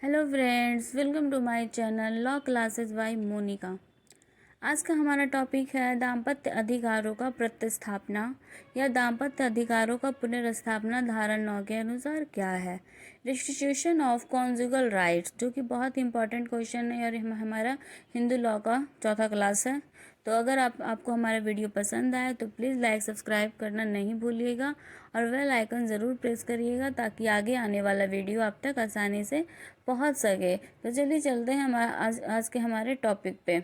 Hello friends, welcome to my channel law classes by Monika. आज का हमारा टॉपिक है दाम्पत्य अधिकारों का प्रतिस्थापना या दाम्पत्य अधिकारों का पुनर्स्थापना धारा 9 के अनुसार क्या है। रिस्ट्रिक्शन ऑफ कॉन्जुगल राइट्स, जो कि बहुत इंपॉर्टेंट क्वेश्चन है और हमारा हिंदू लॉ का चौथा क्लास है। तो अगर आपको हमारा वीडियो पसंद आए तो प्लीज़ लाइक सब्सक्राइब करना नहीं भूलिएगा और बेल आइकन ज़रूर प्रेस करिएगा ताकि आगे आने वाला वीडियो आप तक आसानी से पहुंच सके। तो चलिए चलते हैं आज के हमारे टॉपिक पे।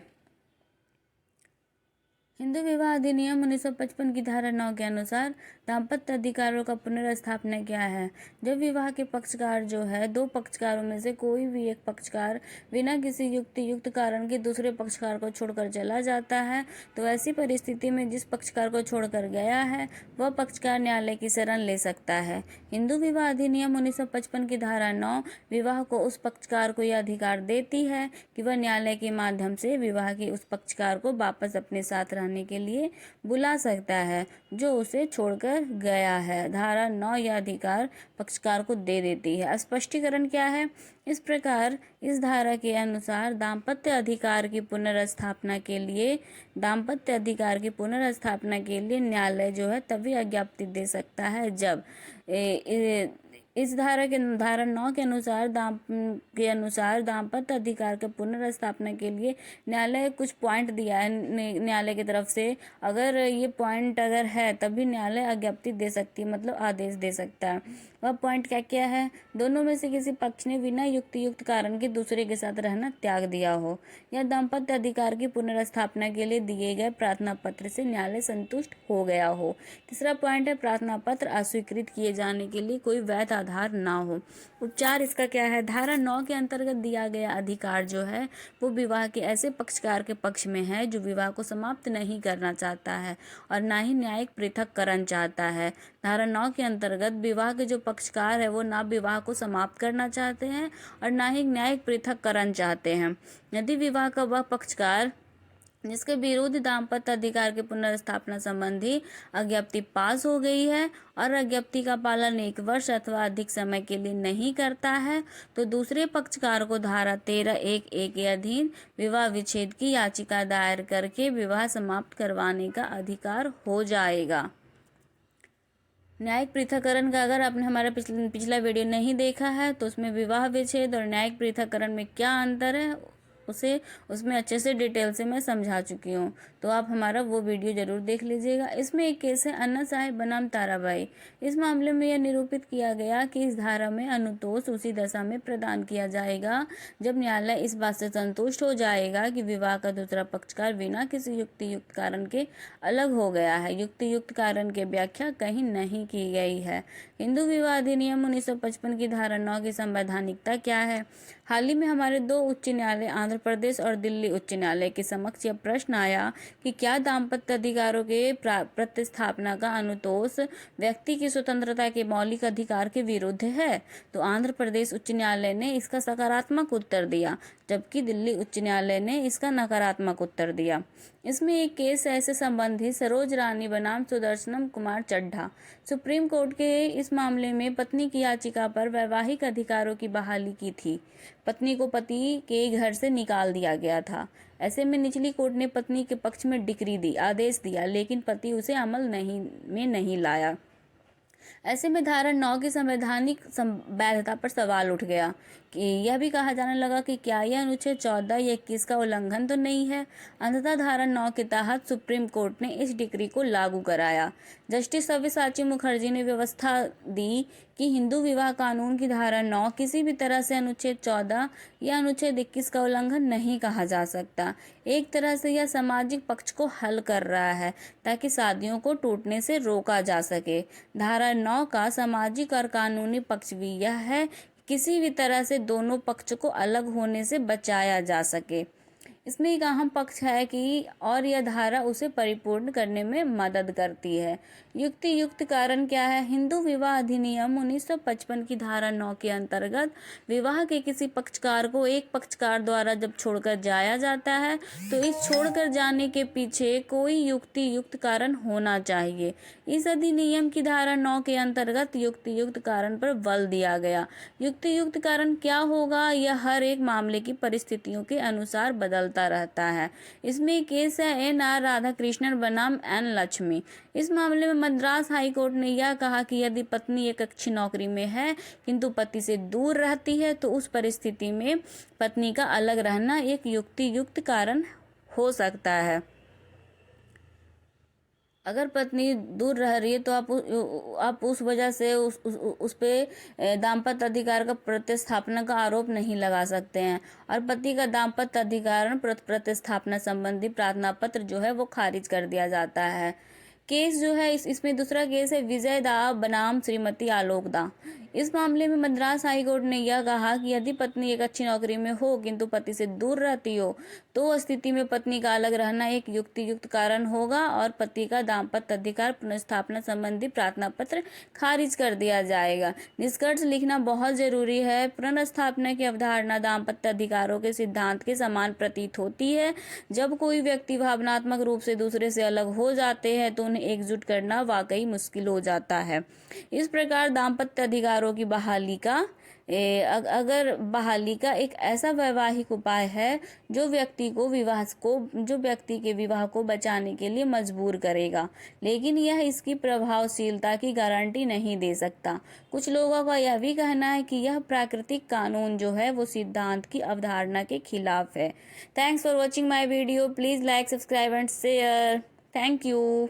हिंदू विवाह अधिनियम 1955 की धारा 9 के अनुसार दाम्पत्य अधिकारों का पुनर्स्थापना क्या है। जब विवाह के पक्षकार जो है, दो पक्षकारों में से कोई भी एक पक्षकार बिना किसी युक्त कारण के दूसरे पक्षकार को छोड़कर चला जाता है, तो ऐसी परिस्थिति में जिस पक्षकार को छोड़कर गया है वह पक्षकार न्यायालय की शरण ले सकता है। हिंदू विवाह अधिनियम 1955 की धारा 9 विवाह को उस पक्षकार को यह अधिकार देती है कि वह न्यायालय के माध्यम से विवाह के उस पक्षकार को वापस अपने साथ रहने के लिए बुला सकता है जो उसे छोड़कर गया है। धारा 9 यह अधिकार पक्षकार को दे देती है। स्पष्टीकरण क्या है? इस प्रकार इस धारा के अनुसार दाम्पत्य अधिकार की पुनर्स्थापना के लिए न्यायालय जो है तभी आज्ञप्ति दे सकता है जब इस धारा 9 के अनुसार दाम्पत्य अधिकार के पुनर्स्थापना के लिए न्यायालय कुछ पॉइंट दिया है न्यायालय की तरफ से। अगर ये पॉइंट अगर है तभी न्यायालय आज्ञप्ति दे सकती है, मतलब आदेश दे सकता है। वह पॉइंट क्या क्या है? दोनों में से किसी पक्ष ने बिना युक्त कारण के दूसरे के साथ रहना त्याग दिया हो, या दाम्पत्य अधिकार की पुनर्स्थापना के लिए दिए गए प्रार्थना पत्र से न्यायालय संतुष्ट हो गया हो। तीसरा पॉइंट है प्रार्थना पत्र अस्वीकृत किए जाने के लिए कोई वैध आधार ना हो। उपचार इसका क्या है? धारा 9 के अंतर्गत दिया गया अधिकार जो है वो विवाह के ऐसे पक्षकार के पक्ष में है जो विवाह को समाप्त नहीं करना चाहता है और ना ही न्यायिक पृथक्करण चाहता है। धारा 9 के अंतर्गत विवाह के जो पक्षकार है वो ना विवाह को समाप्त करना चाहते हैं और ना ही न्यायिक पृथक्करण चाहते हैं। यदि विवाह का वह पक्षकार जिसके विरुद्ध दाम्पत्य अधिकार के पुनर्स्थापना संबंधी आज्ञप्ति पास हो गई है और आज्ञप्ति का पालन 1 वर्ष अथवा अधिक समय के लिए नहीं करता है, तो दूसरे पक्षकार को धारा 13(1)(a) के अधीन विवाह विच्छेद की याचिका दायर करके विवाह समाप्त करवाने का अधिकार हो जाएगा। न्यायिक पृथक्करण का अगर आपने हमारा पिछला वीडियो नहीं देखा है तो उसमें विवाह विच्छेद और न्यायिक पृथक्करण में क्या अंतर है उसमें अच्छे से डिटेल से मैं समझा चुकी हूँ, तो आप हमारा वो वीडियो जरूर देख लीजिएगा। इसमें एक केस है अन्ना साहेब बनाम ताराबाई। इस मामले में यह निरूपित किया गया कि इस धारा में अनुतोष उसी दशा में प्रदान किया जाएगा जब न्यायालय इस बात से संतुष्ट हो जाएगा कि विवाह का दूसरा पक्षकार बिना किसी युक्त कारण के अलग हो गया है। युक्त कारण की व्याख्या कहीं नहीं की गई है। हिंदू विवाह अधिनियम 1955 की धारा 9 की संवैधानिकता क्या है? हाल ही में हमारे 2 उच्च न्यायालय आंध्र प्रदेश और दिल्ली उच्च न्यायालय के समक्ष यह प्रश्न आया कि क्या दाम्पत्य अधिकारों के प्रतिस्थापना का अनुतोष व्यक्ति की स्वतंत्रता के मौलिक अधिकार के विरुद्ध है? तो आंध्र प्रदेश उच्च न्यायालय ने इसका सकारात्मक उत्तर दिया जबकि दिल्ली उच्च न्यायालय ने इसका नकारात्मक उत्तर दिया। इसमें एक केस ऐसे संबंधी सरोज रानी बनाम सुदर्शनम कुमार चड्ढा। सुप्रीम कोर्ट के इस मामले में पत्नी की याचिका पर वैवाहिक अधिकारों की बहाली की थी। पत्नी को पति के घर से निकाल दिया गया था। ऐसे में निचली कोर्ट ने पत्नी के पक्ष में डिक्री दी, आदेश दिया, लेकिन पति उसे अमल नहीं लाया। ऐसे में धारा 9 की संवैधानिक वैधता पर सवाल उठ गया कि यह भी कहा जाने लगा कि क्या यह अनुच्छेद 14 या 21 का उल्लंघन तो नहीं है। अंततः धारा 9 के तहत सुप्रीम कोर्ट ने इस डिक्री को लागू कराया। जस्टिस सव्यसाची मुखर्जी ने व्यवस्था दी कि हिंदू विवाह कानून की धारा 9 किसी भी तरह से अनुच्छेद 14 या अनुच्छेद 21 का उल्लंघन नहीं कहा जा सकता। एक तरह से यह सामाजिक पक्ष को हल कर रहा है ताकि शादियों को टूटने से रोका जा सके। धारा 9 का सामाजिक और कानूनी पक्ष भी यह है कि किसी भी तरह से दोनों पक्ष को अलग होने से बचाया जा सके। इसमें एक अहम पक्ष है कि और यह धारा उसे परिपूर्ण करने में मदद करती है। युक्ति युक्त कारण क्या है? हिंदू विवाह अधिनियम 1955 की धारा 9 के अंतर्गत विवाह के किसी पक्षकार को एक पक्षकार द्वारा जब छोड़कर जाया जाता है तो इस छोड़कर जाने के पीछे कोई युक्ति युक्त कारण होना चाहिए। इस अधिनियम की धारा 9 के अंतर्गत युक्ति युक्त कारण पर बल दिया गया। युक्ति युक्त कारण क्या होगा? यह हर एक मामले की परिस्थितियों के अनुसार बदलता रहता है। इसमें केस है NR राधाकृष्णन बनाम N लक्ष्मी। इस मामले में मद्रास हाईकोर्ट ने यह कहा कि यदि पत्नी एक अच्छी नौकरी में है किंतु पति से दूर रहती है तो उस परिस्थिति में पत्नी का अलग रहना एक युक्ति युक्त कारण हो सकता है। अगर पत्नी दूर रह रही है तो आप उस वजह से उस पे दाम्पत्य अधिकार का प्रतिस्थापना का आरोप नहीं लगा सकते हैं और पति का दाम्पत्य अधिकार प्रतिस्थापना संबंधी प्रार्थना पत्र जो है वो खारिज कर दिया जाता है। केस जो है इसमें दूसरा केस है विजय दा बनाम श्रीमती आलोक दा। इस मामले में मद्रास हाईकोर्ट ने यह कहा कि यदि पत्नी एक अच्छी नौकरी में हो किंतु पति से दूर रहती हो तो स्थिति में पत्नी का अलग रहना एक युक्ति युक्त कारण होगा और पति का दाम्पत्य अधिकार पुनर्स्थापना संबंधी प्रार्थना पत्र खारिज कर दिया जाएगा। निष्कर्ष लिखना बहुत जरूरी है। पुनर्स्थापना की अवधारणा दाम्पत्य अधिकारों के सिद्धांत के समान प्रतीत होती है। जब कोई व्यक्ति भावनात्मक रूप से दूसरे से अलग हो जाते हैं तो उन्हें एकजुट करना वाकई मुश्किल हो जाता है। इस प्रकार दाम्पत्य अधिकारों की बहाली का एक ऐसा वैवाहिक उपाय है जो व्यक्ति के विवाह को बचाने के लिए मजबूर करेगा, लेकिन यह इसकी प्रभावशीलता की गारंटी नहीं दे सकता। कुछ लोगों का यह भी कहना है कि यह प्राकृतिक कानून जो है वो सिद्धांत की अवधारणा के खिलाफ है। Thanks for watching my video. Please like, subscribe and share. Thank you.